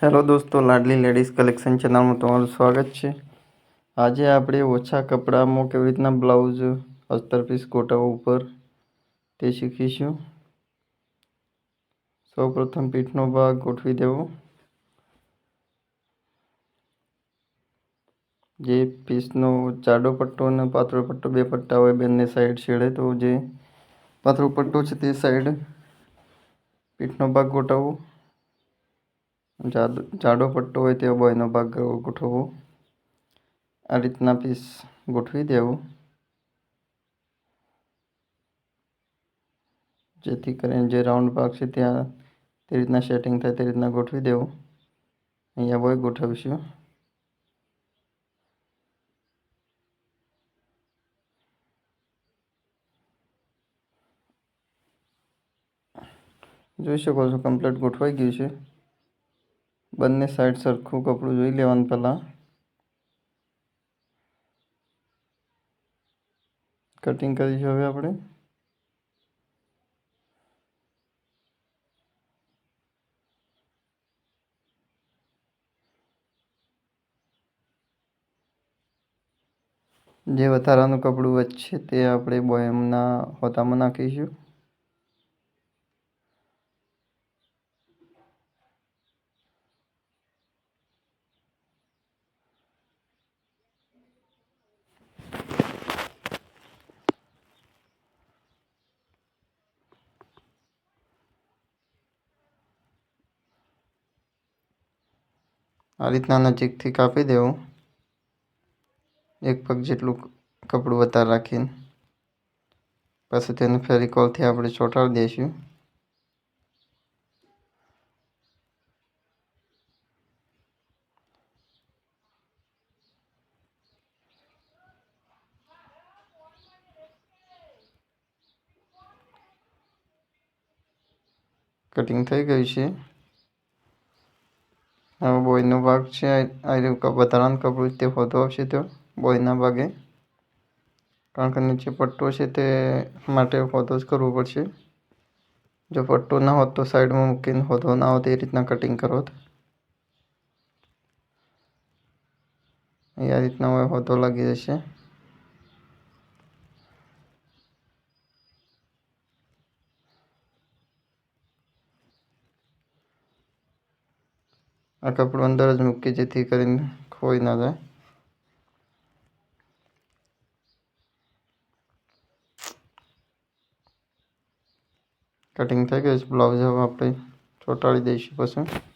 Hello દોસ્તો, લાડલી ladies collection ચેનલમાં તમારું સ્વાગત છે। આજે આપણે ઓછા કપડામાં કેવી રીતના બ્લાઉઝ અસ્તરપીસ ગોઠવવા ઉપર તે શીખીશું। સૌપ્રથમ પીઠનો ભાગ ગોઠવી દેવો। જે પીસનો જાડો પટ્ટો અને પાતળો પટ્ટો બે પટ્ટા હોય બંને સાઈડ છેડે, તો જે પાતળો પટ્ટો છે તે સાઈડ પીઠનો ભાગ ગોઠવવો। જાડો પટ્ટો હોય તે બોયનો ભાગ ગોઠવવો। આ રીતના પીસ ગોઠવી દેવું, જેથી કરીને જે રાઉન્ડ ભાગ છે ત્યાં તે રીતના સેટિંગ થાય તે રીતના ગોઠવી દેવું। અહીંયા બોય ગોઠવીશું। જોઈ શકો છો કમ્પ્લીટ ગોઠવાઈ ગયું છે। બંને સાઈડ સરખું કપડું જોઈ લેવાનું પહેલાં। કટિંગ કરીશું હવે આપણે। જે વધારાનું કપડું વચ્ચે તે આપણે બોયમના હોતામાં નાખીશું। આ રીતના નજીકથી કાપી દેવું, એક પગ જેટલું કપડું વધારે રાખીને। પછી તેને ફેવિકોલથી આપણે ચોંટાડી દઈશું। કટિંગ થઈ ગયું છે। હવે બોયનો ભાગ છે, આ વધારાનું કપડું તે હોતો આવશે તો બોયના ભાગે, કારણ કે નીચે પટ્ટો છે તે માટે હોતો જ કરવો પડશે। જો પટ્ટો ના હોત તો સાઈડમાં મૂકીને હોતો ના હોત એ રીતના કટિંગ કરો। આ રીતના હોતો લાગી જશે। આ કપડું અંદર જ મૂકીએ જેથી કરીને ખોઈ ના જાય। કટિંગ થઈ ગયું છે બ્લાઉઝ, હવે આપણે ચોંટાડી દઈશું પછી।